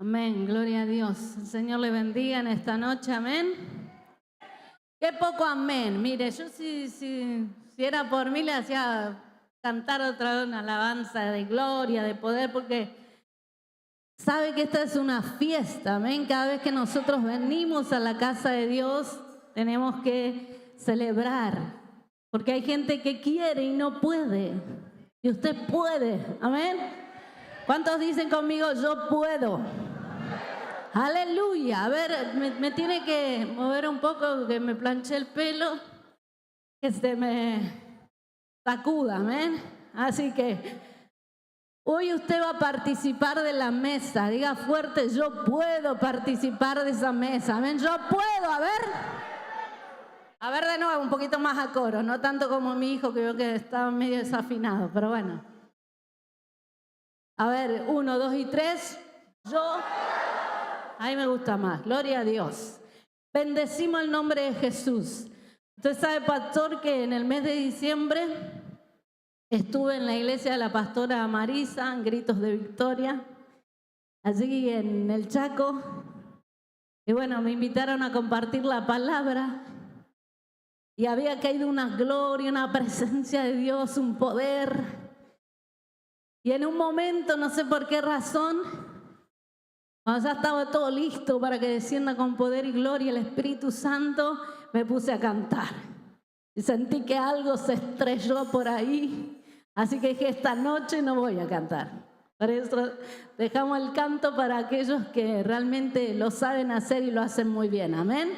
Amén, gloria a Dios. El Señor le bendiga en esta noche, amén. Qué poco amén. Mire, yo si era por mí le hacía cantar otra vez una alabanza de gloria, de poder, porque sabe que esta es una fiesta, amén. Cada vez que nosotros venimos a la casa de Dios, tenemos que celebrar, porque hay gente que quiere y no puede, y usted puede, amén. ¿Cuántos dicen conmigo, yo puedo? Aleluya. A ver, me tiene que mover un poco, que me planché el pelo, que se me sacuda, amén. Así que hoy usted va a participar de la mesa. Diga fuerte, yo puedo participar de esa mesa, amén. Yo puedo, a ver de nuevo, un poquito más a coro, no tanto como mi hijo, que veo que estaba medio desafinado, pero bueno. A ver, 1, 2 y 3, yo... Ahí me gusta más, gloria a Dios. Bendecimos el nombre de Jesús. Usted sabe, pastor, que en el mes de diciembre estuve en la iglesia de la pastora Marisa, en Gritos de Victoria, allí en el Chaco. Y bueno, me invitaron a compartir la palabra. Y había caído una gloria, una presencia de Dios, un poder. Y en un momento, no sé por qué razón, cuando ya estaba todo listo para que descienda con poder y gloria el Espíritu Santo, me puse a cantar. Y sentí que algo se estrelló por ahí. Así que dije, esta noche no voy a cantar. Por eso dejamos el canto para aquellos que realmente lo saben hacer y lo hacen muy bien. Amén.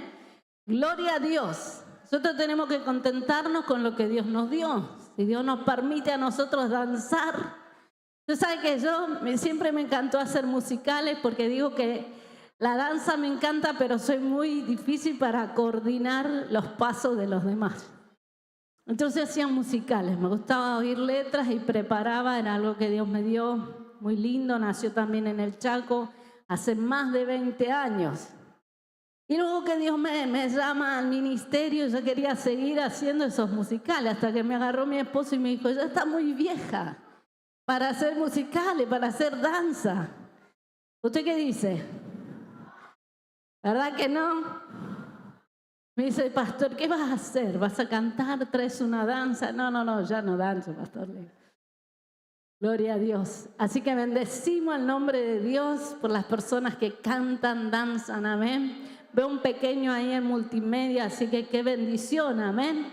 Gloria a Dios. Nosotros tenemos que contentarnos con lo que Dios nos dio. Si Dios nos permite a nosotros danzar. Usted sabe que siempre me encantó hacer musicales, porque digo que la danza me encanta, pero soy muy difícil para coordinar los pasos de los demás. Entonces hacía musicales, me gustaba oír letras y preparaba, era algo que Dios me dio, muy lindo. Nació también en el Chaco hace más de 20 años. Y luego que Dios me llama al ministerio, yo quería seguir haciendo esos musicales, hasta que me agarró mi esposo y me dijo, ya está muy vieja para hacer musicales, para hacer danza. ¿Usted qué dice? ¿Verdad que no? Me dice, pastor, ¿qué vas a hacer? ¿Vas a cantar? ¿Traes una danza? No, ya no danzo, pastor. Gloria a Dios. Así que bendecimos el nombre de Dios por las personas que cantan, danzan, amén. Veo un pequeño ahí en multimedia, así que qué bendición, amén.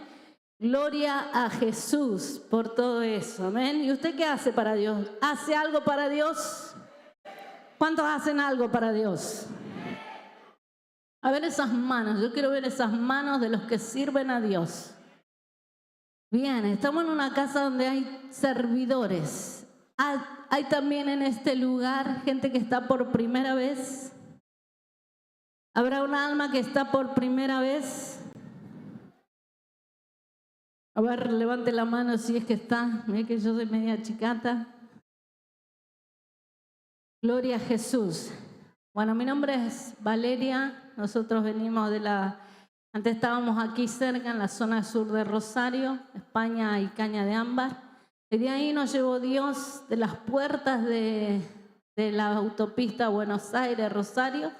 Gloria a Jesús por todo eso, amén. ¿Y usted qué hace para Dios? ¿Hace algo para Dios? ¿Cuántos hacen algo para Dios? A ver esas manos, yo quiero ver esas manos de los que sirven a Dios. Bien, estamos en una casa donde hay servidores. Hay también en este lugar gente que está por primera vez. ¿Habrá un alma que está por primera vez? A ver, levante la mano si es que está. Mire que yo soy media chicata. Gloria a Jesús. Bueno, mi nombre es Valeria. Nosotros venimos antes estábamos aquí cerca, en la zona sur de Rosario, España y Caña de Ámbar. Y de ahí nos llevó Dios de las puertas de la autopista Buenos Aires-Rosario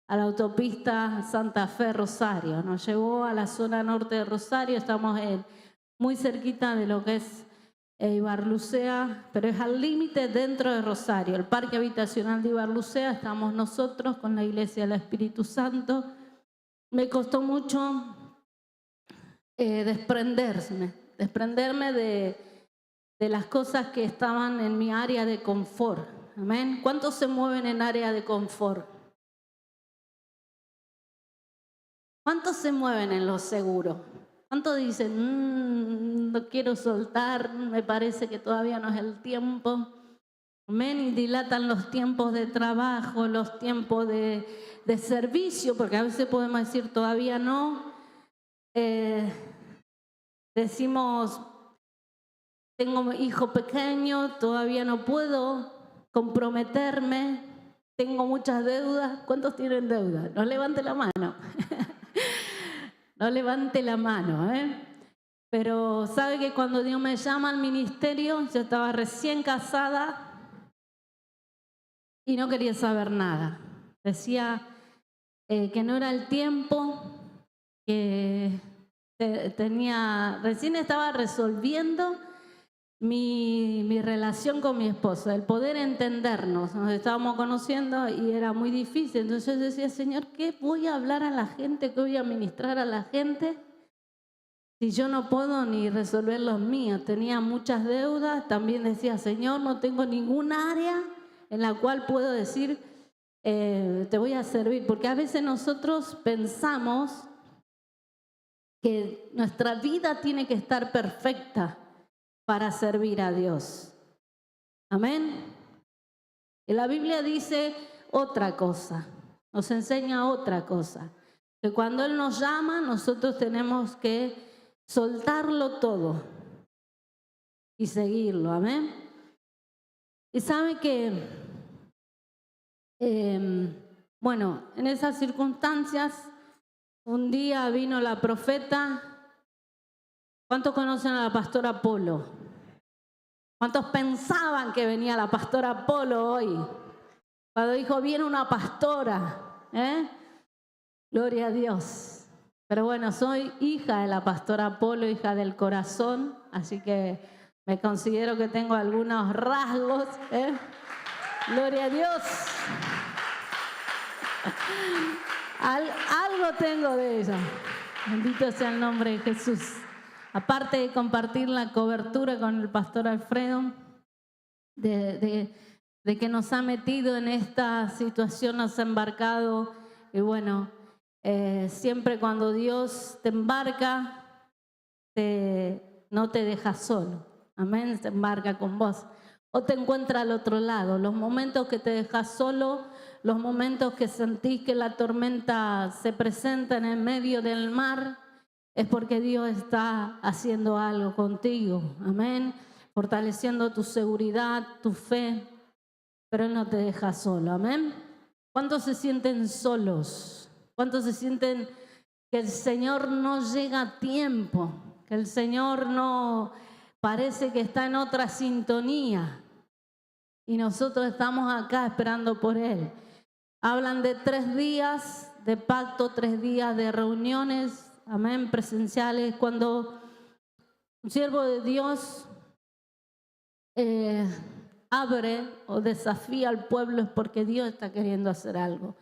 a la autopista Santa Fe-Rosario. Nos llevó a la zona norte de Rosario. Estamos muy cerquita de lo que es Ibarlucea, pero es al límite dentro de Rosario. El parque habitacional de Ibarlucea, estamos nosotros con la iglesia del Espíritu Santo. Me costó mucho desprenderme de las cosas que estaban en mi área de confort. Amén. ¿Cuántos se mueven en área de confort? ¿Cuántos se mueven en lo seguro? ¿Cuántos dicen, no quiero soltar, me parece que todavía no es el tiempo? Amén. Y dilatan los tiempos de trabajo, los tiempos de servicio, porque a veces podemos decir todavía no. Decimos, tengo hijo pequeño, todavía no puedo comprometerme, tengo muchas deudas. ¿Cuántos tienen deudas? No levante la mano. No levante la mano, Pero sabe que cuando Dios me llama al ministerio, yo estaba recién casada. y no quería saber nada. Decía que no era el tiempo, que recién estaba resolviendo mi relación con mi esposo, el poder entendernos. Nos estábamos conociendo y era muy difícil. Entonces yo decía, Señor, ¿qué voy a hablar a la gente? ¿Qué voy a ministrar a la gente? Si yo no puedo ni resolver los míos. Tenía muchas deudas. También decía, Señor, no tengo ningún área en la cual puedo decir, te voy a servir. Porque a veces nosotros pensamos que nuestra vida tiene que estar perfecta para servir a Dios. Amén. Y la Biblia dice otra cosa, nos enseña otra cosa, que cuando Él nos llama, nosotros tenemos que soltarlo todo y seguirlo. Amén. Y sabe que, bueno, en esas circunstancias, un día vino la profeta. ¿Cuántos conocen a la pastora Polo? ¿Cuántos pensaban que venía la pastora Polo hoy? Cuando dijo, viene una pastora, Gloria a Dios. Pero bueno, soy hija de la pastora Polo, hija del corazón, así que me considero que tengo algunos rasgos, Gloria a Dios. Algo tengo de ella. Bendito sea el nombre de Jesús. Aparte de compartir la cobertura con el pastor Alfredo, de que nos ha metido en esta situación, nos ha embarcado. Y bueno, siempre cuando Dios te embarca, no te deja solo. Amén, se embarca con vos. O te encuentra al otro lado. Los momentos que te dejas solo, los momentos que sentís que la tormenta se presenta en el medio del mar, es porque Dios está haciendo algo contigo. Amén. Fortaleciendo tu seguridad, tu fe. Pero Él no te deja solo. Amén. ¿Cuántos se sienten solos? ¿Cuántos se sienten que el Señor no llega a tiempo? Que el Señor no parece que está en otra sintonía. Y nosotros estamos acá esperando por Él. Hablan de 3 días de pacto, 3 días de reuniones. Amén, presenciales. Cuando un siervo de Dios abre o desafía al pueblo es porque Dios está queriendo hacer algo.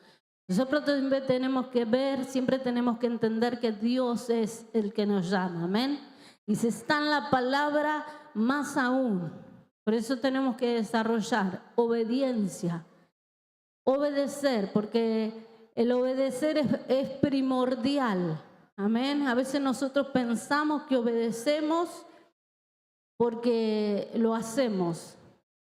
Nosotros siempre tenemos que ver, siempre tenemos que entender que Dios es el que nos llama. Amén. Y si está en la palabra, más aún. Por eso tenemos que desarrollar obediencia, obedecer, porque el obedecer es primordial. Amén. A veces nosotros pensamos que obedecemos porque lo hacemos,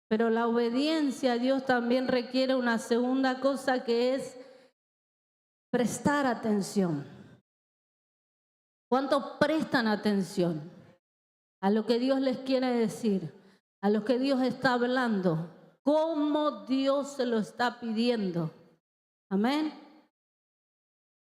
pero la obediencia a Dios también requiere una segunda cosa, que es prestar atención. ¿Cuántos prestan atención a lo que Dios les quiere decir, a lo que Dios está hablando, cómo Dios se lo está pidiendo? Amén.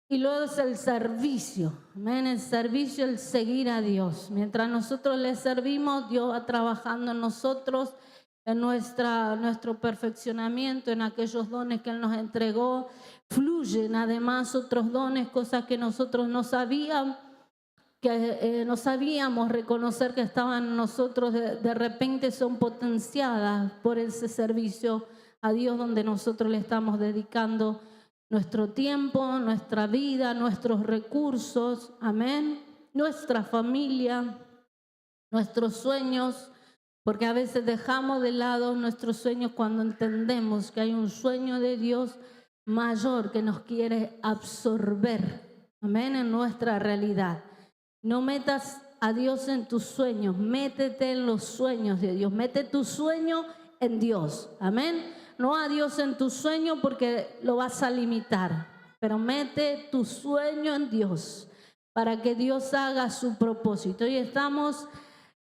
Y luego es el servicio. Amén. El servicio, el seguir a Dios. Mientras nosotros le servimos, Dios va trabajando en nosotros, en nuestro perfeccionamiento, en aquellos dones que Él nos entregó. Fluyen además otros dones, cosas que nosotros no sabíamos, no sabíamos reconocer que estaban en nosotros. De repente son potenciadas por ese servicio a Dios, donde nosotros le estamos dedicando nuestro tiempo, nuestra vida, nuestros recursos, amén, nuestra familia, nuestros sueños, porque a veces dejamos de lado nuestros sueños cuando entendemos que hay un sueño de Dios mayor que nos quiere absorber, amén, en nuestra realidad. No metas a Dios en tus sueños, métete en los sueños de Dios, mete tu sueño en Dios, amén. No a Dios en tu sueño porque lo vas a limitar, pero mete tu sueño en Dios para que Dios haga su propósito. Y estamos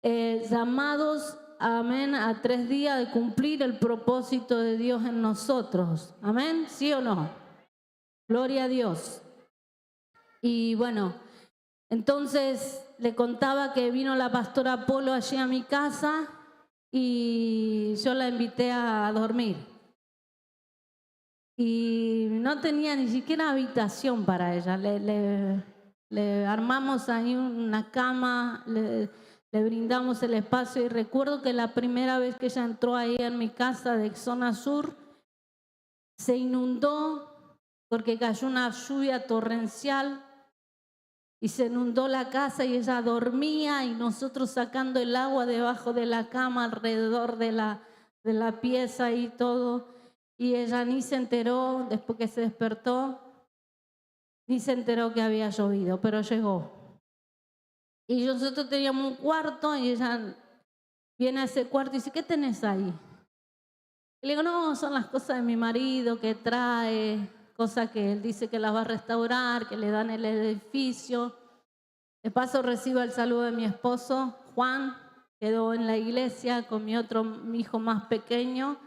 llamados, amén, a 3 días de cumplir el propósito de Dios en nosotros. Amén, ¿sí o no? Gloria a Dios. Y bueno, entonces le contaba que vino la pastora Polo allí a mi casa y yo la invité a dormir. y no tenía ni siquiera habitación para ella. Le armamos ahí una cama, le brindamos el espacio y recuerdo que la primera vez que ella entró ahí en mi casa de zona sur, se inundó porque cayó una lluvia torrencial y se inundó la casa y ella dormía y nosotros sacando el agua debajo de la cama, alrededor de la pieza y todo. Y ella ni se enteró, después que se despertó, ni se enteró que había llovido, pero llegó. Y nosotros teníamos un cuarto y ella viene a ese cuarto y dice, ¿qué tenés ahí? Y le digo, no, son las cosas de mi marido que trae, cosas que él dice que las va a restaurar, que le dan el edificio. De paso recibo el saludo de mi esposo, Juan, quedó en la iglesia con mi hijo más pequeño,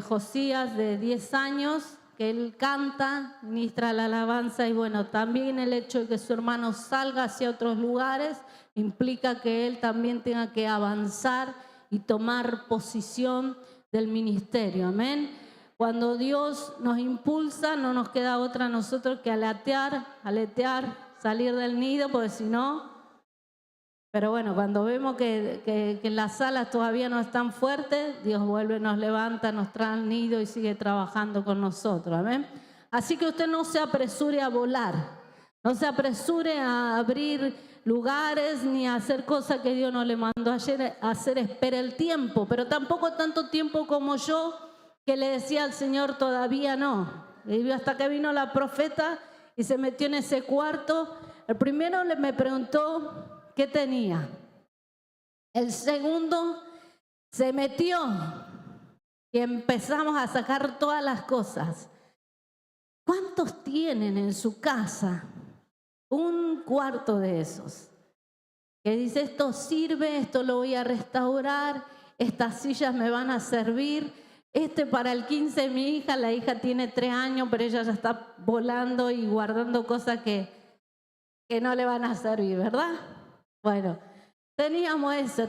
Josías, de 10 años, que él canta, ministra la alabanza y bueno, también el hecho de que su hermano salga hacia otros lugares implica que él también tenga que avanzar y tomar posición del ministerio, amén. Cuando Dios nos impulsa, no nos queda otra a nosotros que aletear, salir del nido, porque si no... Pero bueno, cuando vemos que las alas todavía no están fuertes, Dios vuelve, nos levanta, nos trae al nido y sigue trabajando con nosotros, amén. Así que usted no se apresure a volar, no se apresure a abrir lugares ni a hacer cosas que Dios no le mandó ayer a hacer. Espere el tiempo, pero tampoco tanto tiempo como yo, que le decía al Señor todavía no. Y hasta que vino la profeta y se metió en ese cuarto. El primero me preguntó qué tenía. El segundo se metió y empezamos a sacar todas las cosas. ¿Cuántos tienen en su casa un cuarto de esos? Que dice, esto sirve, esto lo voy a restaurar, estas sillas me van a servir. Para el 15 de mi hija, la hija tiene 3 años, pero ella ya está volando y guardando cosas que no le van a servir, ¿verdad? Bueno, teníamos eso,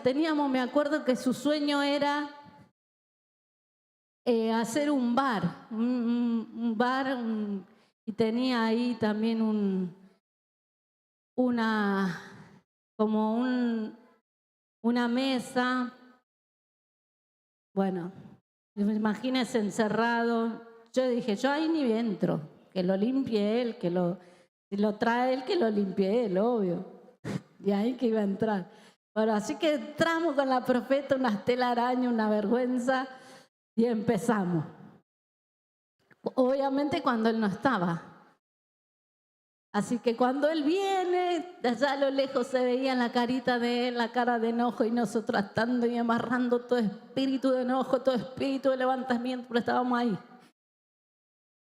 me acuerdo que su sueño era hacer un bar, y tenía ahí también una mesa. Bueno, imagínense encerrado. Yo dije, yo ahí ni entro, que lo limpie él, si lo trae él, que lo limpie él, obvio. Y ahí que iba a entrar. Bueno, así que entramos con la profeta, unas telarañas, una vergüenza, y empezamos. Obviamente cuando él no estaba. Así que cuando él viene, allá a lo lejos se veía la carita de él, la cara de enojo, y nosotros tratando y amarrando todo espíritu de enojo, todo espíritu de levantamiento, pero estábamos ahí.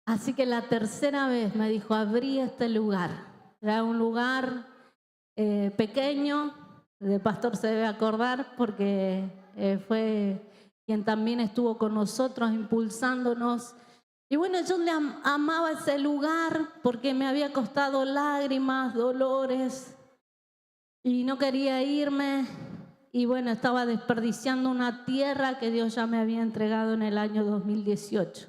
Así que la tercera vez me dijo, abrí este lugar. Era un lugar pequeño, el pastor se debe acordar porque fue quien también estuvo con nosotros impulsándonos. Y bueno, yo le amaba ese lugar porque me había costado lágrimas, dolores y no quería irme. Y bueno, estaba desperdiciando una tierra que Dios ya me había entregado en el año 2018.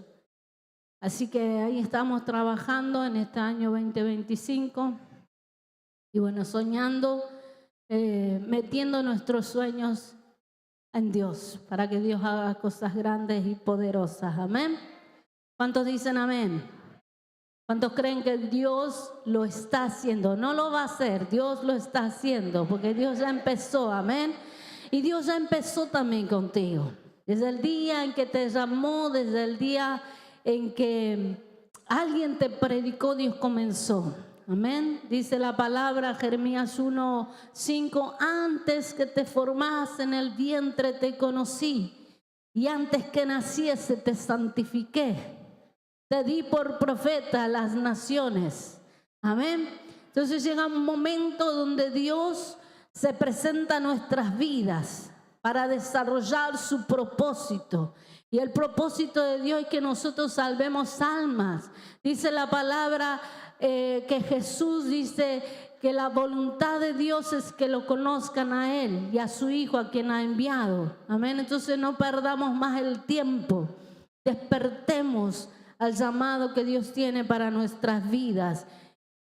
Así que ahí estamos trabajando en este año 2025. Y bueno, soñando, metiendo nuestros sueños en Dios, para que Dios haga cosas grandes y poderosas. Amén. ¿Cuántos dicen amén? ¿Cuántos creen que Dios lo está haciendo? No lo va a hacer, Dios lo está haciendo, porque Dios ya empezó, amén. Y Dios ya empezó también contigo. Desde el día en que te llamó, desde el día en que alguien te predicó, Dios comenzó. Amén. Dice la palabra, Jeremías 1:5, antes que te formase en el vientre te conocí, y antes que naciese te santifiqué. Te di por profeta a las naciones. Amén. Entonces llega un momento donde Dios se presenta a nuestras vidas para desarrollar su propósito. Y el propósito de Dios es que nosotros salvemos almas. Dice la palabra que Jesús dice que la voluntad de Dios es que lo conozcan a Él y a su Hijo a quien ha enviado. Amén. Entonces no perdamos más el tiempo. Despertemos al llamado que Dios tiene para nuestras vidas.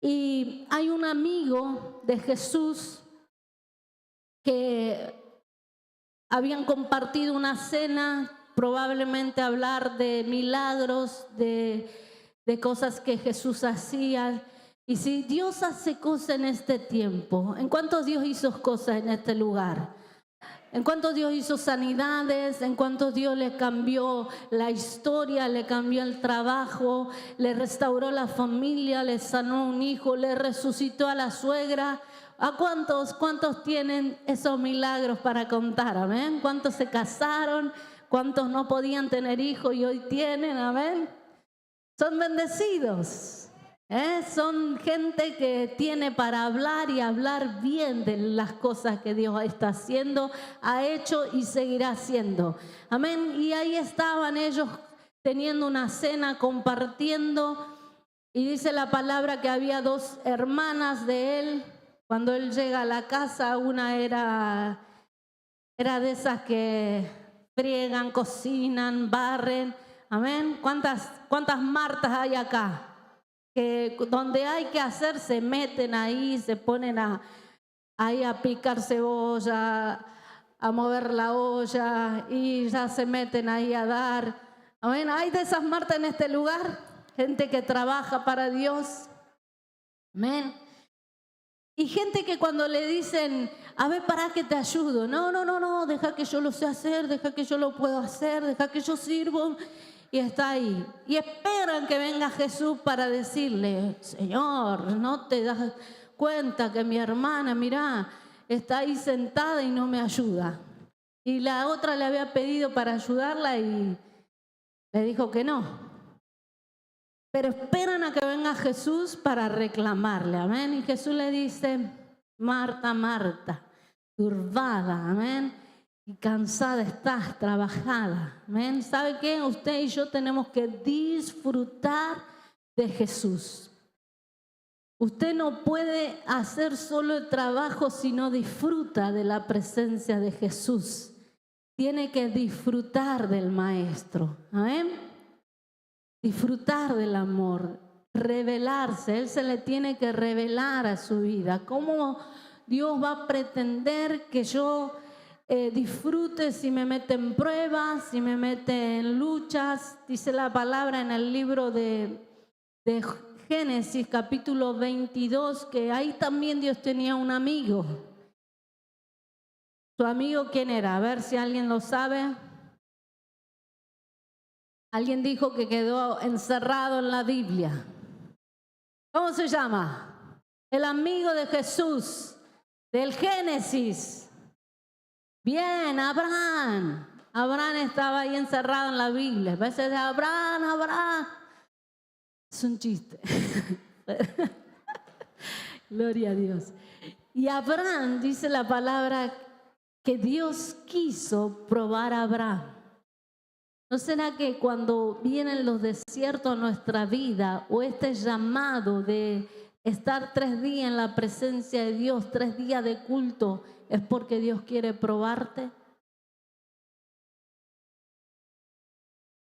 Y hay un amigo de Jesús que habían compartido una cena, probablemente hablar de milagros, de cosas que Jesús hacía. Y si Dios hace cosas en este tiempo, ¿en cuántos Dios hizo cosas en este lugar? ¿En cuántos Dios hizo sanidades? ¿En cuántos Dios le cambió la historia, le cambió el trabajo, le restauró la familia, le sanó un hijo, le resucitó a la suegra? ¿A cuántos tienen esos milagros para contar? Amén. ¿Cuántos se casaron? ¿Cuántos no podían tener hijos y hoy tienen? Amén. Son bendecidos. Son gente que tiene para hablar y hablar bien de las cosas que Dios está haciendo, ha hecho y seguirá haciendo. Amén. Y ahí estaban ellos teniendo una cena, compartiendo. Y dice la palabra que había dos hermanas de él. Cuando él llega a la casa, una era de esas que friegan, cocinan, barren. Amén. ¿Cuántas Martas hay acá? Que donde hay que hacer se meten ahí, se ponen ahí a picar cebolla, a mover la olla y ya se meten ahí a dar. Amén. Hay de esas Martas en este lugar, gente que trabaja para Dios. Amén. Y gente que cuando le dicen, a ver, para que te ayudo. No, deja que yo lo sé hacer, deja que yo lo puedo hacer, deja que yo sirvo. Y está ahí. Y esperan que venga Jesús para decirle, Señor, ¿no te das cuenta que mi hermana, mirá, está ahí sentada y no me ayuda? Y la otra le había pedido para ayudarla y le dijo que no. Pero esperan a que venga Jesús para reclamarle, amén. Y Jesús le dice, Marta, Marta, turbada, amén, y cansada estás, trabajada, amén. ¿Sabe qué? Usted y yo tenemos que disfrutar de Jesús. Usted no puede hacer solo el trabajo si no disfruta de la presencia de Jesús. Tiene que disfrutar del Maestro, amén. Disfrutar del amor, revelarse. Él se le tiene que revelar a su vida. ¿Cómo Dios va a pretender que yo disfrute si me mete en pruebas, si me mete en luchas? Dice la palabra en el libro de Génesis capítulo 22 que ahí también Dios tenía un amigo. ¿Su amigo quién era? A ver si alguien lo sabe. Alguien dijo que quedó encerrado en la Biblia. ¿Cómo se llama? El amigo de Jesús, del Génesis. Bien, Abraham. Abraham estaba ahí encerrado en la Biblia. A veces Abraham. Es un chiste. Gloria a Dios. Y Abraham, dice la palabra, que Dios quiso probar a Abraham. ¿No será que cuando vienen los desiertos a nuestra vida o este llamado de estar 3 días en la presencia de Dios, 3 días de culto, es porque Dios quiere probarte?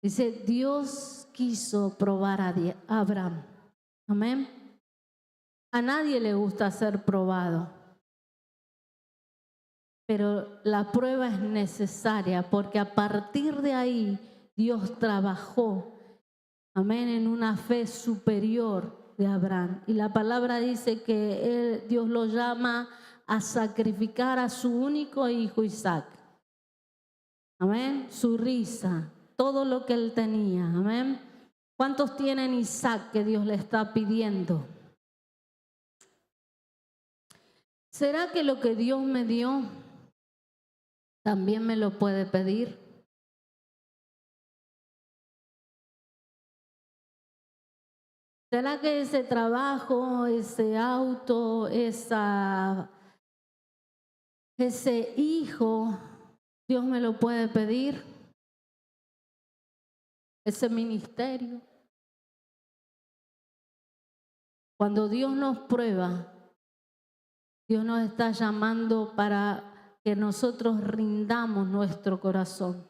Dice, Dios quiso probar a Abraham. Amén. A nadie le gusta ser probado. Pero la prueba es necesaria porque a partir de ahí Dios trabajó, amén, en una fe superior de Abraham. Y la palabra dice que Dios lo llama a sacrificar a su único hijo Isaac. Amén, su risa, todo lo que él tenía. Amén. ¿Cuántos tienen Isaac que Dios le está pidiendo? ¿Será que lo que Dios me dio también me lo puede pedir? ¿Será que ese trabajo, ese auto, ese hijo, Dios me lo puede pedir? Ese ministerio. Cuando Dios nos prueba, Dios nos está llamando para que nosotros rindamos nuestro corazón.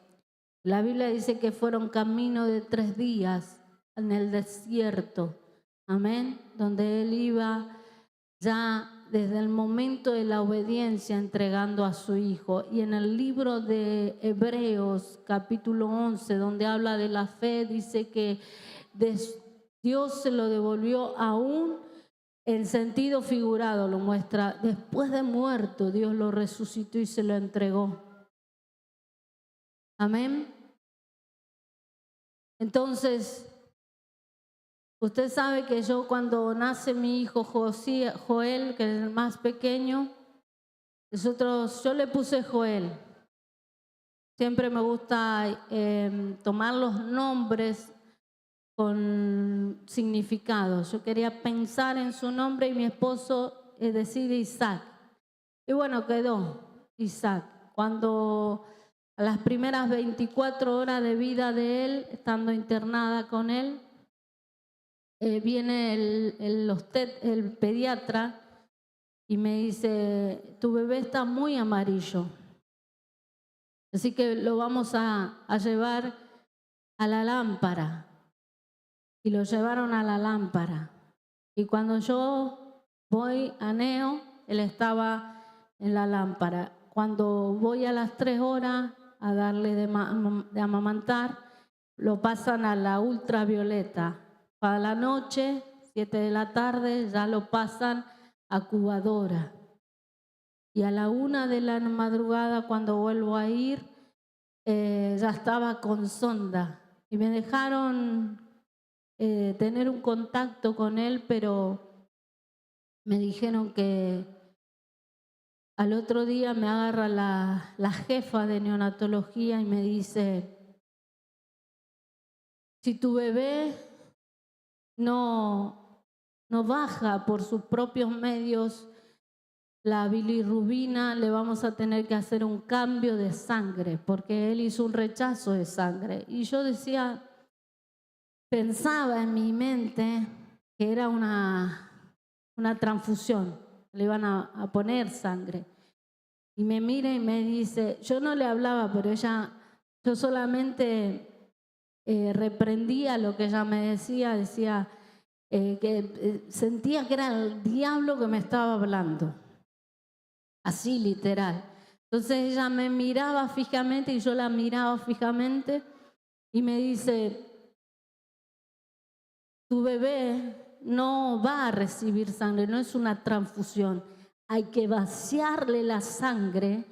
La Biblia dice que fueron camino de 3 días en el desierto, amén, donde él iba ya desde el momento de la obediencia entregando a su hijo. Y en el libro de Hebreos capítulo 11, donde habla de la fe, dice que Dios se lo devolvió aún en sentido figurado, lo muestra, después de muerto Dios lo resucitó y se lo entregó. Amén. Entonces, usted sabe que yo cuando nace mi hijo Joel, que es el más pequeño, yo le puse Joel. Siempre me gusta tomar los nombres con significado. Yo quería pensar en su nombre y mi esposo decide Isaac. Y bueno, quedó Isaac. Cuando a las primeras 24 horas de vida de él, estando internada con él, viene el pediatra y me dice, tu bebé está muy amarillo, así que lo vamos a llevar a la lámpara. Y lo llevaron a la lámpara. Y cuando yo voy a Neo, él estaba en la lámpara. Cuando voy a las 3 horas a darle de amamantar, lo pasan a la ultravioleta. Para la noche, 7 de la tarde, ya lo pasan a cubadora. Y a la 1 de la madrugada, cuando vuelvo a ir, ya estaba con sonda. Y me dejaron tener un contacto con él, pero me dijeron que al otro día me agarra la jefa de neonatología y me dice, si tu bebé no baja por sus propios medios la bilirrubina, le vamos a tener que hacer un cambio de sangre, porque él hizo un rechazo de sangre. Y yo pensaba en mi mente que era una transfusión, le iban a poner sangre. Y me mira y me dice, yo no le hablaba, pero yo solamente reprendía lo que ella me decía que sentía que era el diablo que me estaba hablando, así literal. Entonces ella me miraba fijamente y yo la miraba fijamente y me dice, tu bebé no va a recibir sangre, no es una transfusión. Hay que vaciarle la sangre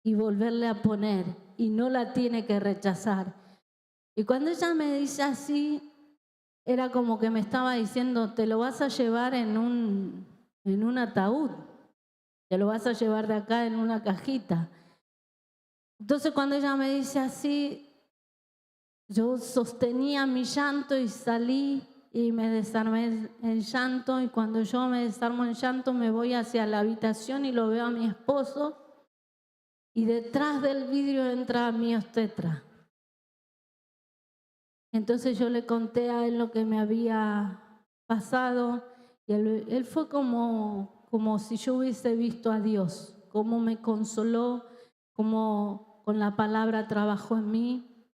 y volverle a poner y no la tiene que rechazar. Y cuando ella me dice así, era como que me estaba diciendo, te lo vas a llevar en un ataúd, te lo vas a llevar de acá en una cajita. Entonces cuando ella me dice así, yo sostenía mi llanto y salí y me desarmé en llanto, y cuando yo me desarmo en llanto me voy hacia la habitación y lo veo a mi esposo y detrás del vidrio entra mi obstetra. Entonces yo le conté a él lo que me había pasado y él fue como si yo hubiese visto a Dios, cómo me consoló, cómo con la palabra trabajó en mí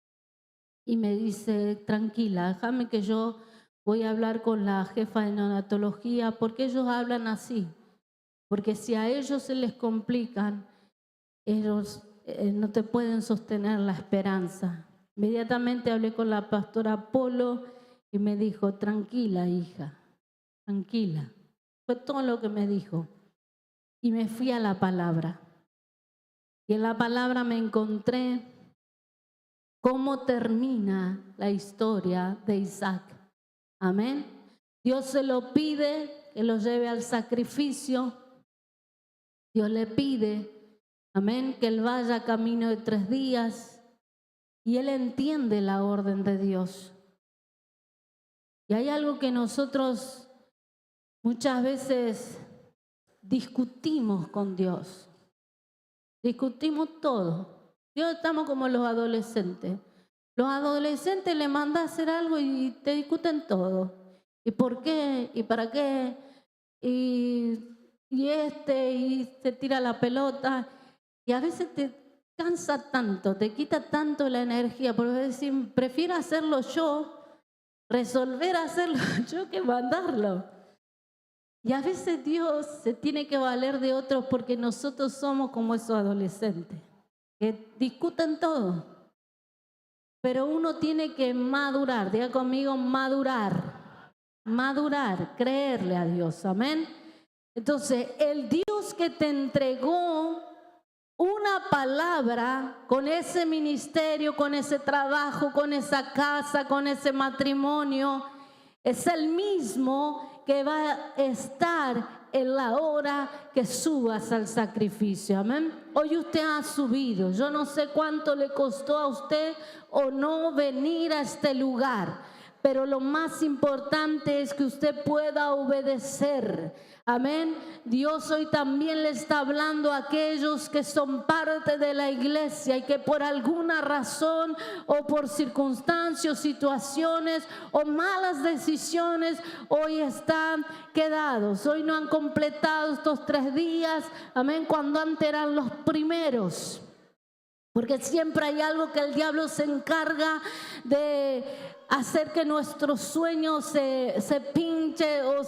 y me dice, tranquila, déjame que yo voy a hablar con la jefa de neonatología, porque ellos hablan así, porque si a ellos se les complican, ellos no te pueden sostener la esperanza. Inmediatamente hablé con la pastora Polo y me dijo, tranquila hija, tranquila. Fue todo lo que me dijo. Y me fui a la palabra. Y en la palabra me encontré cómo termina la historia de Isaac. Amén. Dios se lo pide que lo lleve al sacrificio. Dios le pide, amén, que él vaya camino de 3 días. Y él entiende la orden de Dios. Y hay algo que nosotros muchas veces discutimos con Dios. Discutimos todo. Dios, estamos como los adolescentes. Los adolescentes le mandan a hacer algo y te discuten todo. ¿Y por qué? ¿Y para qué? Y se tira la pelota. Y a veces te cansa tanto, te quita tanto la energía, porque decir, prefiero hacerlo yo resolver hacerlo yo que mandarlo. Y a veces Dios se tiene que valer de otros porque nosotros somos como esos adolescentes que discuten todo. Pero uno tiene que madurar, diga conmigo, madurar, creerle a Dios, amén. Entonces, el Dios que te entregó una palabra con ese ministerio, con ese trabajo, con esa casa, con ese matrimonio, es el mismo que va a estar en la hora que subas al sacrificio, amén. Hoy usted ha subido, yo no sé cuánto le costó a usted o no venir a este lugar, pero lo más importante es que usted pueda obedecer. Amén. Dios hoy también le está hablando a aquellos que son parte de la iglesia y que por alguna razón o por circunstancias, situaciones o malas decisiones hoy están quedados. Hoy no han completado estos 3 días. Amén. Cuando antes eran los primeros. Porque siempre hay algo que el diablo se encarga de hacer que nuestro sueño se pinche o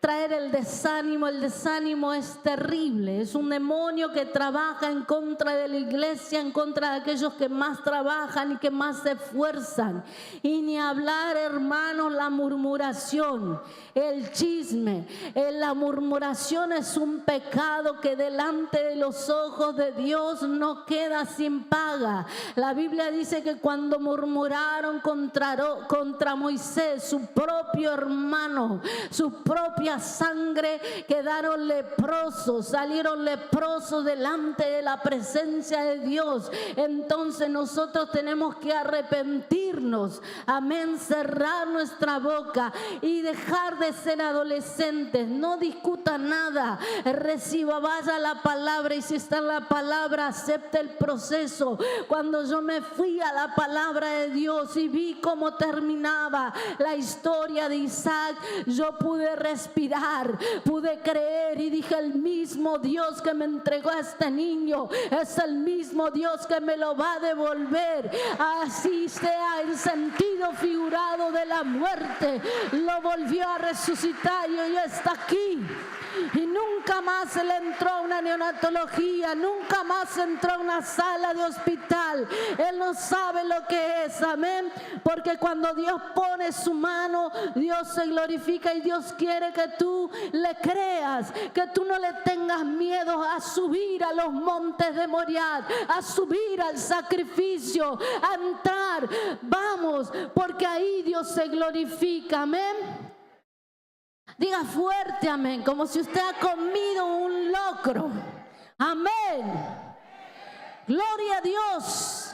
traer el desánimo. El desánimo es terrible, es un demonio que trabaja en contra de la iglesia, en contra de aquellos que más trabajan y que más se esfuerzan. Y ni hablar, hermanos, la murmuración, el chisme. La murmuración es un pecado que delante de los ojos de Dios no queda sin paga. La Biblia dice que cuando murmuraron contra Moisés, su propio hermano, su propia sangre, quedaron leprosos, salieron leprosos delante de la presencia de Dios. Entonces nosotros tenemos que arrepentirnos, amén, cerrar nuestra boca y dejar de ser adolescentes. No discuta nada, reciba, vaya a la palabra, y si está en la palabra, acepte el proceso. Cuando yo me fui a la palabra de Dios y vi cómo terminaba la historia de Isaac, yo pude respirar, pude creer y dije: el mismo Dios que me entregó a este niño es el mismo Dios que me lo va a devolver. Así sea en sentido figurado de la muerte, lo volvió a resucitar y hoy está aquí. Y nunca más le entró a una neonatología, nunca más entró a una sala de hospital. Él no sabe lo que es, amén. Porque cuando Dios pone su mano, Dios se glorifica y Dios quiere que tú le creas, que tú no le tengas miedo a subir a los montes de Moriah, a subir al sacrificio, a entrar. Vamos, porque ahí Dios se glorifica, amén. Diga fuerte amén, como si usted ha comido un locro. Amén. Gloria a Dios.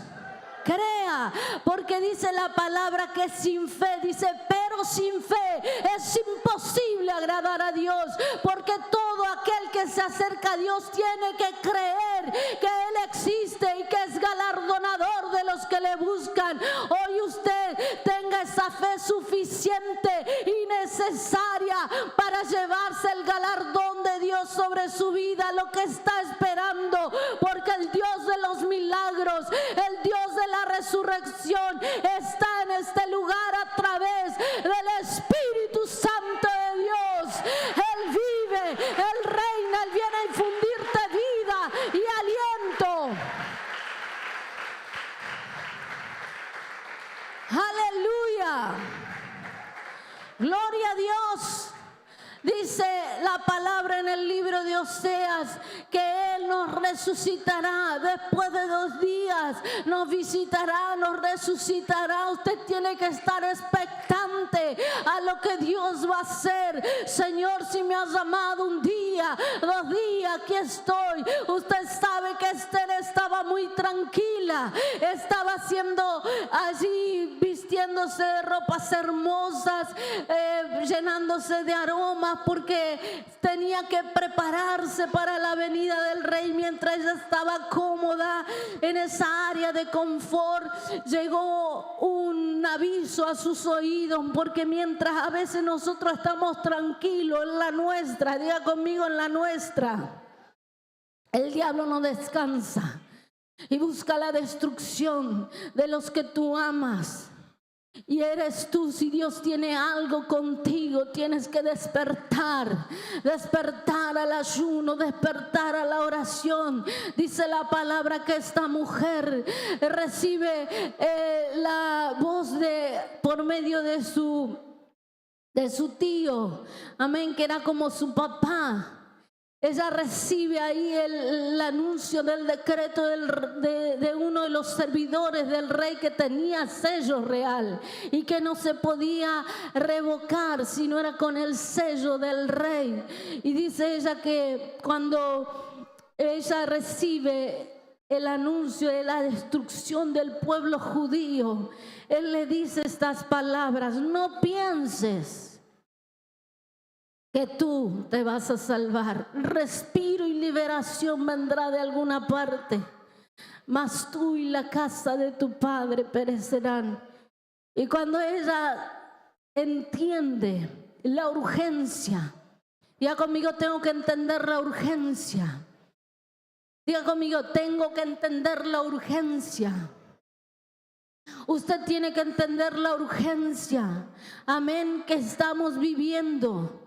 Crea, porque dice la palabra que sin fe, dice, pero sin fe es imposible agradar a Dios, porque todo aquel que se acerca a Dios tiene que creer que Él existe y que es galardonador de los que le buscan. Hoy usted tenga esa fe suficiente y necesaria para llevarse el galardón de Dios sobre su vida, lo que está esperando, porque el Dios de los milagros, el Dios de la resurrección está en este lugar a través del Espíritu Santo de Dios. Él vive, Él reina, Él viene a infundirte vida y aliento. Aleluya. Gloria a Dios. Dice la palabra en el libro de Oseas que Él nos resucitará después de 2 días, nos visitará, nos resucitará. Usted tiene que estar expectante a lo que Dios va a hacer. Señor, si me has llamado 1 día, 2 días, aquí estoy. Usted sabe que Esther estaba muy tranquila, estaba haciendo allí, vistiéndose de ropas hermosas, llenándose de aromas, porque tenía que prepararse para la venida del rey. Mientras ella estaba cómoda en esa área de confort, llegó un aviso a sus oídos, porque mientras a veces nosotros estamos tranquilos en la nuestra, diga conmigo, en la nuestra, el diablo no descansa y busca la destrucción de los que tú amas. Y eres tú. Si Dios tiene algo contigo, tienes que despertar al ayuno, despertar a la oración. Dice la palabra que esta mujer recibe la voz por medio de su tío, amén, que era como su papá. Ella recibe ahí el anuncio del decreto de uno de los servidores del rey, que tenía sello real y que no se podía revocar si no era con el sello del rey. Y dice ella que cuando ella recibe el anuncio de la destrucción del pueblo judío, él le dice estas palabras: no pienses que tú te vas a salvar. Respiro y liberación vendrá de alguna parte, mas tú y la casa de tu padre perecerán. Y cuando ella entiende la urgencia, diga conmigo: tengo que entender la urgencia. Diga conmigo: tengo que entender la urgencia. Usted tiene que entender la urgencia, amén, que estamos viviendo.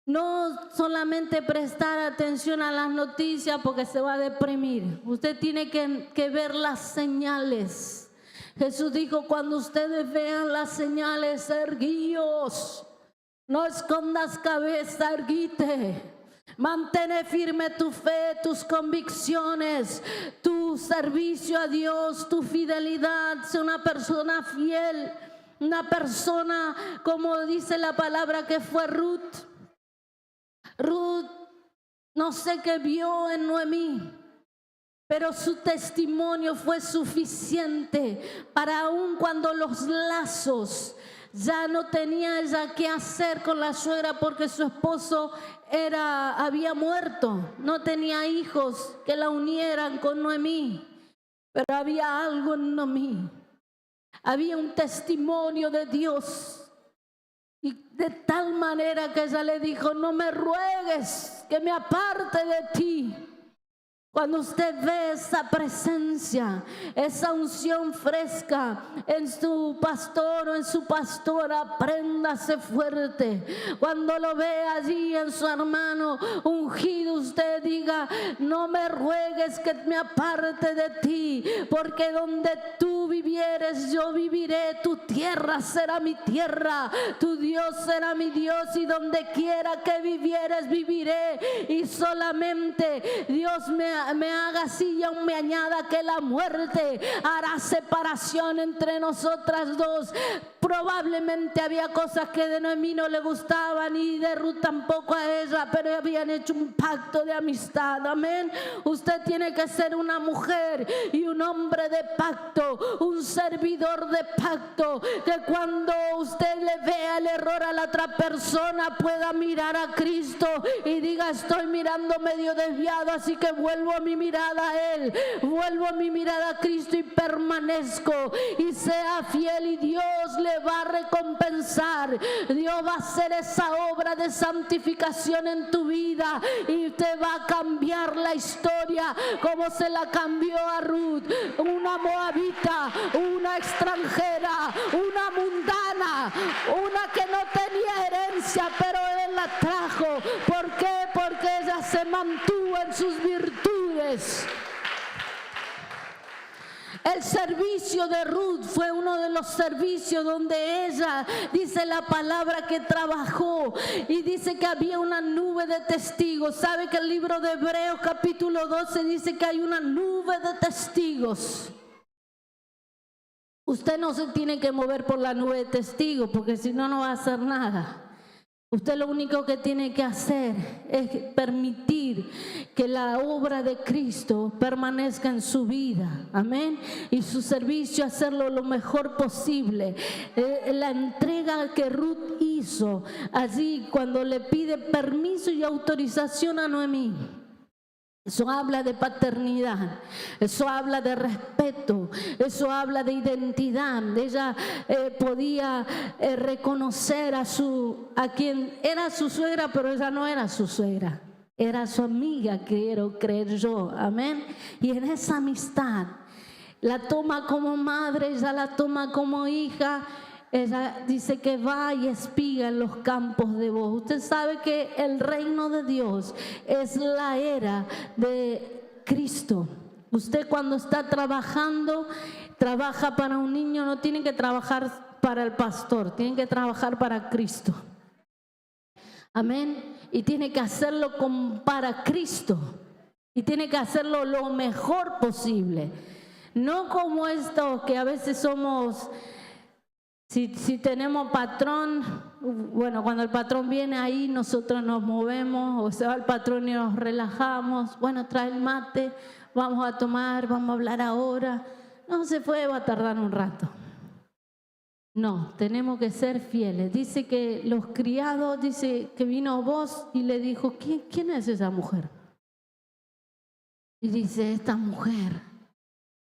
No solamente prestar atención a las noticias porque se va a deprimir. Usted tiene que ver las señales. Jesús dijo: cuando ustedes vean las señales, erguíos. No escondas cabeza, erguite. Mantén firme tu fe, tus convicciones, tu servicio a Dios, tu fidelidad. Sé una persona fiel, una persona, como dice la palabra que fue Ruth. Ruth, no sé qué vio en Noemí, pero su testimonio fue suficiente para, aun cuando los lazos ya no tenía ella qué hacer con la suegra porque su esposo había muerto, no tenía hijos que la unieran con Noemí, pero había algo en Noemí, había un testimonio de Dios. Y de tal manera que ella le dijo: no me ruegues que me aparte de ti. Cuando usted ve esa presencia, esa unción fresca en su pastor o en su pastora, préndase fuerte. Cuando lo ve allí en su hermano ungido, usted diga: no me ruegues que me aparte de ti, porque donde tú vivieres, yo viviré. Tu tierra será mi tierra, tu Dios será mi Dios, y donde quiera que vivieres, viviré. Y solamente Dios me haga así y aún me añada que la muerte hará separación entre nosotras dos. Probablemente había cosas que de Noemí no le gustaban y de Ruth tampoco a ella, pero habían hecho un pacto de amistad. Amén. Usted tiene que ser una mujer y un hombre de pacto, un servidor de pacto, que cuando usted le vea el error a la otra persona pueda mirar a Cristo y diga: estoy mirando medio desviado, así que vuelvo a mi mirada a Él, vuelvo mi mirada a Cristo y permanezco, y sea fiel, y Dios le va a recompensar. Dios va a hacer esa obra de santificación en tu vida y te va a cambiar la historia como se la cambió a Ruth, una moabita, una extranjera, una mundana, una que no tenía herencia, pero Él la trajo. ¿Por qué? Porque ella se mantuvo en sus virtudes. El servicio de Ruth fue uno de los servicios donde ella, dice la palabra, que trabajó, y dice que había una nube de testigos. ¿Sabe que el libro de Hebreos capítulo 12 dice que hay una nube de testigos? Usted no se tiene que mover por la nube de testigos, porque si no, no va a hacer nada. Usted lo único que tiene que hacer es permitir que la obra de Cristo permanezca en su vida, amén, y su servicio, hacerlo lo mejor posible. La entrega que Ruth hizo allí cuando le pide permiso y autorización a Noemí, eso habla de paternidad, eso habla de respeto, eso habla de identidad. Ella podía reconocer a quien era su suegra, pero ella no era su suegra, era su amiga, quiero creer yo, amén. Y en esa amistad la toma como madre, ella la toma como hija. Ella dice que va y espiga en los campos de vos. Usted sabe que el reino de Dios es la era de Cristo. Usted cuando está trabajando, trabaja para un niño, no tiene que trabajar para el pastor, tiene que trabajar para Cristo. Amén. Y tiene que hacerlo para Cristo. Y tiene que hacerlo lo mejor posible. No como estos que a veces somos... Si tenemos patrón, bueno, cuando el patrón viene ahí, nosotros nos movemos, o se va el patrón y nos relajamos. Bueno, trae el mate, vamos a tomar, vamos a hablar ahora. No se fue, va a tardar un rato. No, tenemos que ser fieles. Dice que los criados, dice que vino vos y le dijo, ¿quién es esa mujer? Y dice, esta mujer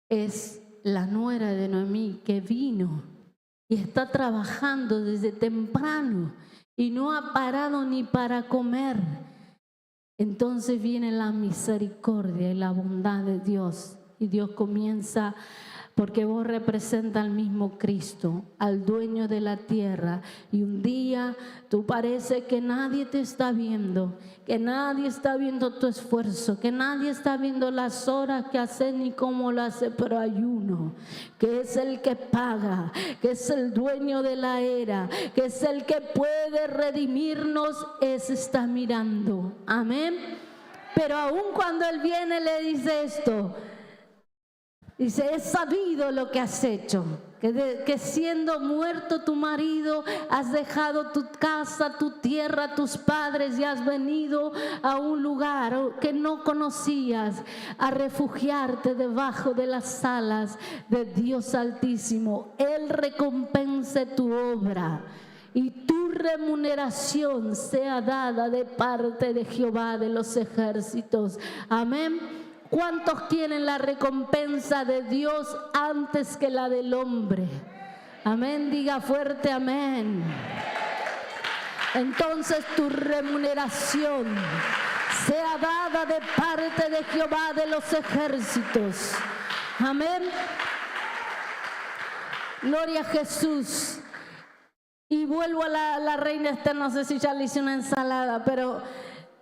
es la nuera de Noemí que vino y está trabajando desde temprano y no ha parado ni para comer. Entonces viene la misericordia y la bondad de Dios. Y Dios comienza, porque vos representas al mismo Cristo, al dueño de la tierra. Y un día tú parece que nadie te está viendo, que nadie está viendo tu esfuerzo, que nadie está viendo las horas que haces ni cómo lo haces, pero hay uno que es el que paga, que es el dueño de la era, que es el que puede redimirnos. Ese está mirando. Amén. Pero aún cuando Él viene le dice esto. Dice, he sabido lo que has hecho, que siendo muerto tu marido, has dejado tu casa, tu tierra, tus padres y has venido a un lugar que no conocías, a refugiarte debajo de las alas de Dios Altísimo. Él recompense tu obra y tu remuneración sea dada de parte de Jehová de los ejércitos. Amén. ¿Cuántos quieren la recompensa de Dios antes que la del hombre? Amén, diga fuerte amén. Entonces tu remuneración sea dada de parte de Jehová de los ejércitos. Amén. Gloria a Jesús. Y vuelvo a la reina Esther, no sé si ya le hice una ensalada, pero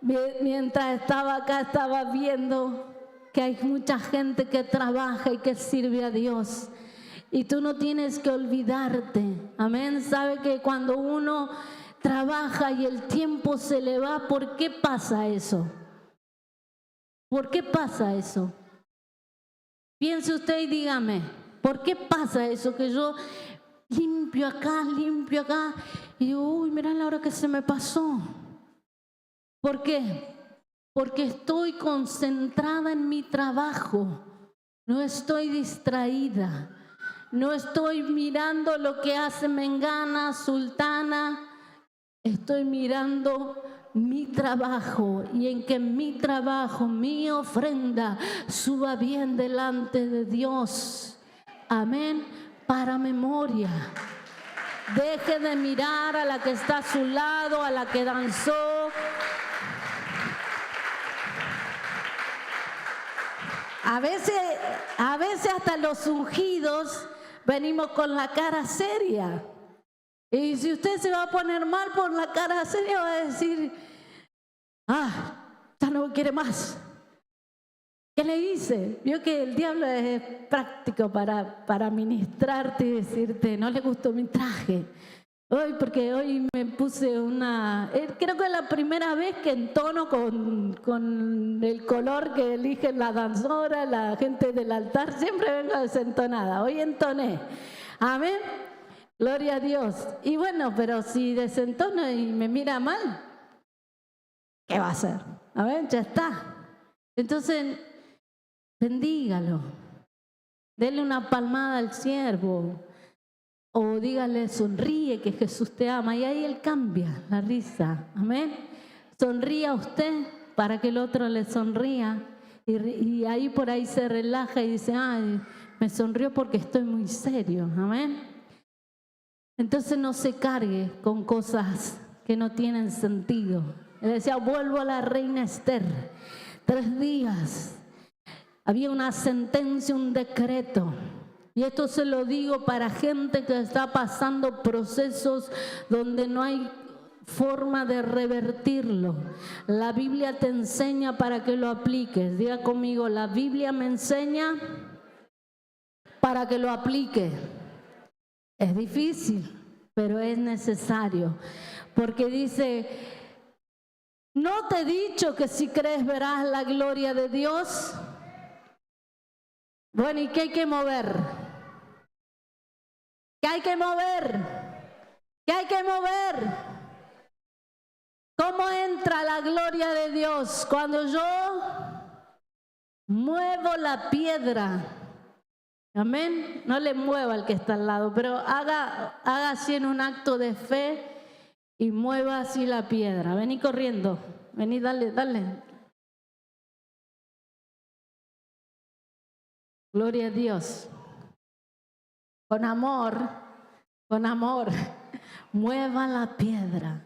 mientras estaba acá estaba viendo que hay mucha gente que trabaja y que sirve a Dios. Y tú no tienes que olvidarte. Amén. Sabe que cuando uno trabaja y el tiempo se le va, ¿por qué pasa eso? ¿Por qué pasa eso? Piense usted y dígame, ¿por qué pasa eso? Que yo limpio acá y digo, uy, mira la hora que se me pasó. ¿Por qué? Porque estoy concentrada en mi trabajo, no estoy distraída, no estoy mirando lo que hace Mengana, Sultana, estoy mirando mi trabajo y en que mi trabajo, mi ofrenda suba bien delante de Dios. Amén, para memoria. Deje de mirar a la que está a su lado, a la que danzó. A veces hasta los ungidos venimos con la cara seria. Y si usted se va a poner mal por la cara seria, va a decir, ya no quiere más. ¿Qué le hice? Vio que el diablo es práctico para ministrarte y decirte, no le gustó mi traje. Hoy, porque hoy me puse creo que es la primera vez que entono con el color que eligen la danzora, la gente del altar. Siempre vengo desentonada. Hoy entoné. Amén. Gloria a Dios. Y bueno, pero si desentono y me mira mal, ¿qué va a hacer? Amén, ya está. Entonces, bendígalo. Dele una palmada al siervo. O dígale, sonríe que Jesús te ama. Y ahí Él cambia la risa. Amén. Sonría usted para que el otro le sonría. Y ahí por ahí se relaja y dice, ay, me sonrió porque estoy muy serio. Amén. Entonces no se cargue con cosas que no tienen sentido. Él decía, vuelvo a la reina Esther. 3 días. Había una sentencia, un decreto. Y esto se lo digo para gente que está pasando procesos donde no hay forma de revertirlo. La Biblia te enseña para que lo apliques. Diga conmigo, la Biblia me enseña para que lo aplique. Es difícil, pero es necesario. Porque dice, ¿no te he dicho que si crees verás la gloria de Dios? Bueno, ¿y qué hay que mover? ¿Qué hay que mover? ¿Qué hay que mover? ¿Cómo entra la gloria de Dios? Cuando yo muevo la piedra. Amén. No le mueva al que está al lado, pero haga así en un acto de fe y mueva así la piedra. Vení corriendo. Vení, dale. Gloria a Dios. Con amor. Mueva la piedra.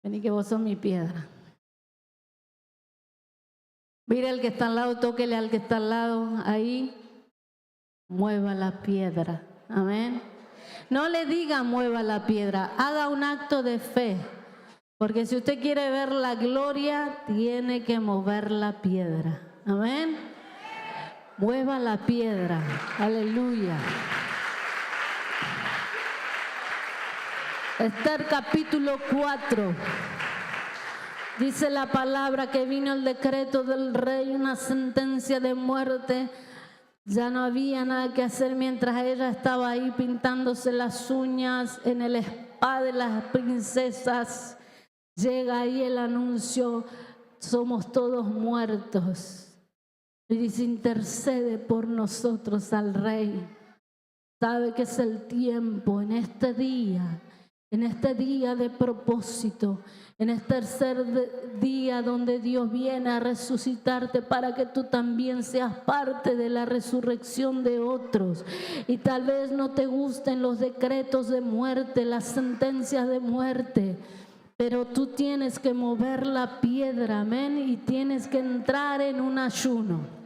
Vení que vos sos mi piedra. Mire al que está al lado, tóquele al que está al lado. Ahí, mueva la piedra. Amén. No le diga mueva la piedra, haga un acto de fe. Porque si usted quiere ver la gloria, tiene que mover la piedra. Amén. Mueva la piedra. Aleluya. Esther capítulo 4. Dice la palabra que vino el decreto del rey, una sentencia de muerte. Ya no había nada que hacer mientras ella estaba ahí pintándose las uñas en el spa de las princesas. Llega ahí el anuncio, somos todos muertos. Y dice, intercede por nosotros al rey. Sabe que es el tiempo en este día de propósito, en este tercer día donde Dios viene a resucitarte para que tú también seas parte de la resurrección de otros. Y tal vez no te gusten los decretos de muerte, las sentencias de muerte, pero tú tienes que mover la piedra, amén, y tienes que entrar en un ayuno.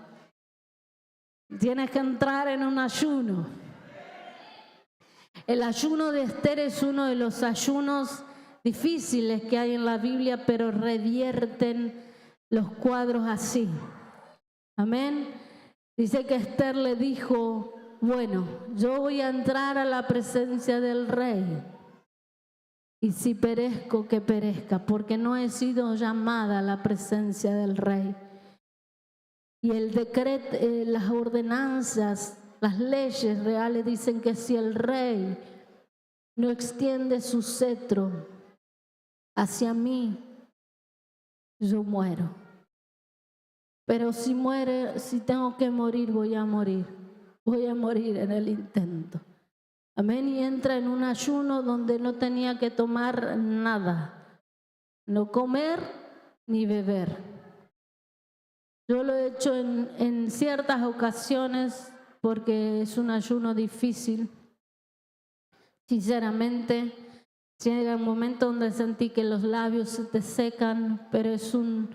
Tienes que entrar en un ayuno. El ayuno de Esther es uno de los ayunos difíciles que hay en la Biblia, pero revierten los cuadros así. Amén. Dice que Esther le dijo, bueno, yo voy a entrar a la presencia del rey. Y si perezco, que perezca, porque no he sido llamada a la presencia del rey. Y el decreto, las ordenanzas, las leyes reales dicen que si el rey no extiende su cetro hacia mí, yo muero. Pero si tengo que morir, voy a morir en el intento. Amén. Y entra en un ayuno donde no tenía que tomar nada, no comer ni beber. Yo lo he hecho en ciertas ocasiones porque es un ayuno difícil. Sinceramente, llega un momento donde sentí que los labios se te secan, pero es un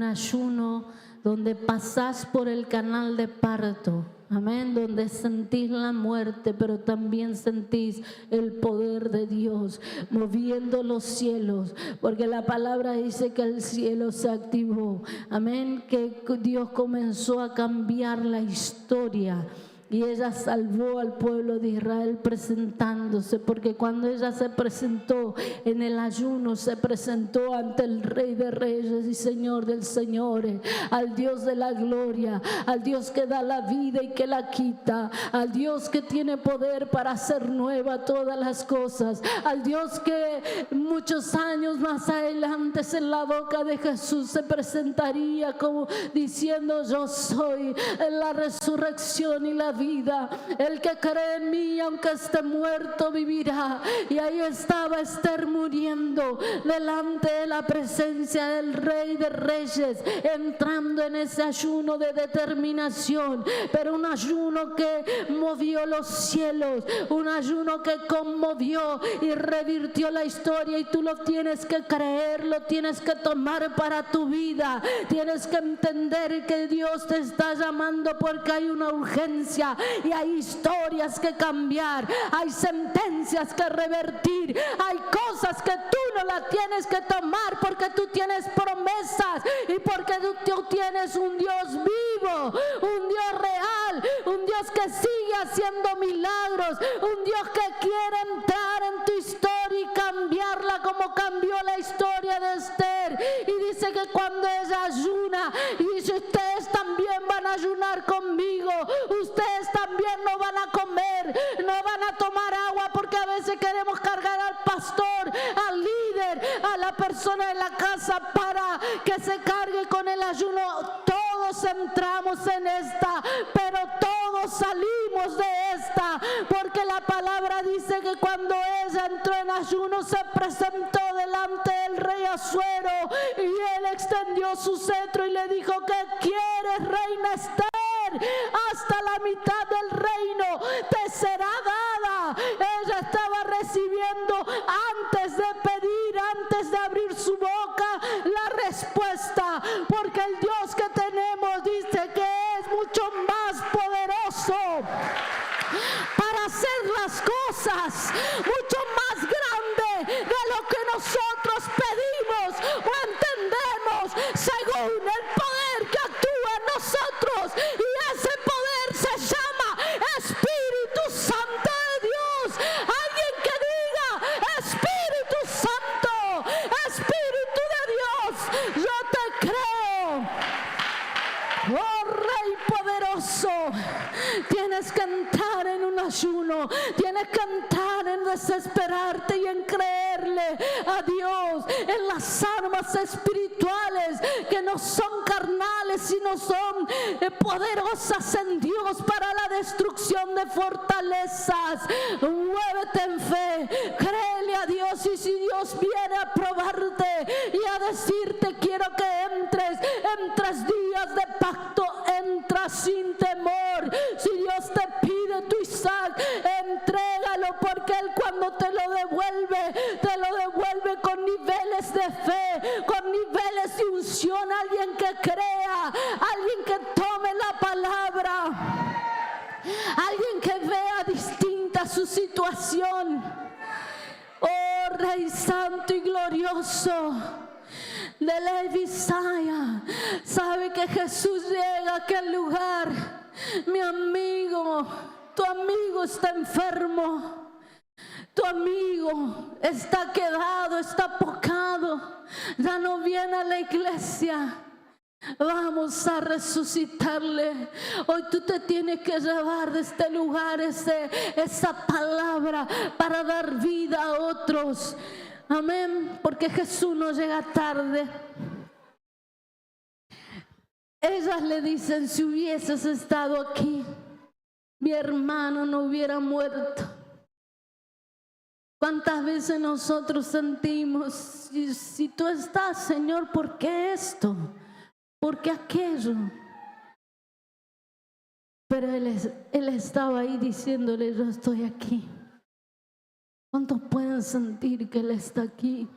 ayuno donde pasás por el canal de parto. Amén, donde sentís la muerte, pero también sentís el poder de Dios moviendo los cielos, porque la palabra dice que el cielo se activó. Amén, que Dios comenzó a cambiar la historia. Y ella salvó al pueblo de Israel presentándose, porque cuando ella se presentó en el ayuno, se presentó ante el Rey de Reyes y Señor de Señores, al Dios de la gloria, al Dios que da la vida y que la quita, al Dios que tiene poder para hacer nueva todas las cosas, al Dios que muchos años más adelante en la boca de Jesús se presentaría como diciendo: yo soy la resurrección y la vida. El que cree en mí, aunque esté muerto, vivirá. Y ahí estaba Esther muriendo delante de la presencia del Rey de Reyes, entrando en ese ayuno de determinación, pero un ayuno que movió los cielos, un ayuno que conmovió y revirtió la historia. Y tú lo tienes que creer, lo tienes que tomar para tu vida. Tienes que entender que Dios te está llamando porque hay una urgencia y hay historias que cambiar, hay sentencias que revertir, hay cosas que tú no las tienes que tomar porque tú tienes promesas y porque tú tienes un Dios vivo, un Dios real, un Dios que sigue haciendo milagros, un Dios que quiere entrar en tu historia y cambiarla como cambió la historia de Esther. Y dice que cuando ella ayuna, y dice: ustedes también van a ayunar conmigo, ustedes también no van a comer, no van a tomar agua, porque a veces queremos cargar al pastor, al líder, a la persona de la casa para que se cargue con el ayuno. Todos entramos en esta, pero todos salimos de esta, porque la palabra dice que cuando ella entró en ayuno se presentó delante del rey Asuero y él extendió su cetro y le dijo: ¿qué quieres, reina Esther? Hasta la mitad del reino te será dada. Ella estaba recibiendo, antes de pedir, antes de abrir su boca, la respuesta, porque el Dios que tenemos dice que es mucho más poderoso para hacer las cosas, mucho más grande de lo que nosotros pedimos o entendemos, según el poder que actúa en nosotros. Y ese poder se llama Espíritu Santo de Dios. Alguien que diga: Espíritu Santo, Espíritu de Dios, yo te creo. Oh Rey poderoso, tienes que entrar en un ayuno, tienes que entrar en desesperarte y en creerle a Dios, en las armas espirituales que no son carnales, sino son poderosas en Dios para la destrucción de fortalezas. Muévete en fe, créele a Dios, y si Dios viene a probarte y a decirte: quiero que entres en 3 días de pacto, entra sin temor. Si Dios te pide tu Isaac, entrégalo, porque Él cuando te lo devuelve con niveles de fe, con niveles de unción. Alguien que crea, alguien que tome la palabra, alguien que vea distinta su situación. Oh Rey Santo y glorioso de Levisaya, sabe que Jesús llega a aquel lugar. Mi amigo, tu amigo está enfermo, tu amigo está quedado, está apocado, ya no viene a la iglesia. Vamos a resucitarle. Hoy tú te tienes que llevar de este lugar esa palabra para dar vida a otros. Amén, porque Jesús no llega tarde. Ellas le dicen: si hubieses estado aquí, mi hermano no hubiera muerto. ¿Cuántas veces nosotros sentimos: si tú estás, Señor, ¿por qué esto? ¿Por qué aquello? Pero él estaba ahí diciéndole: yo estoy aquí. ¿Cuántos pueden sentir que Él está aquí?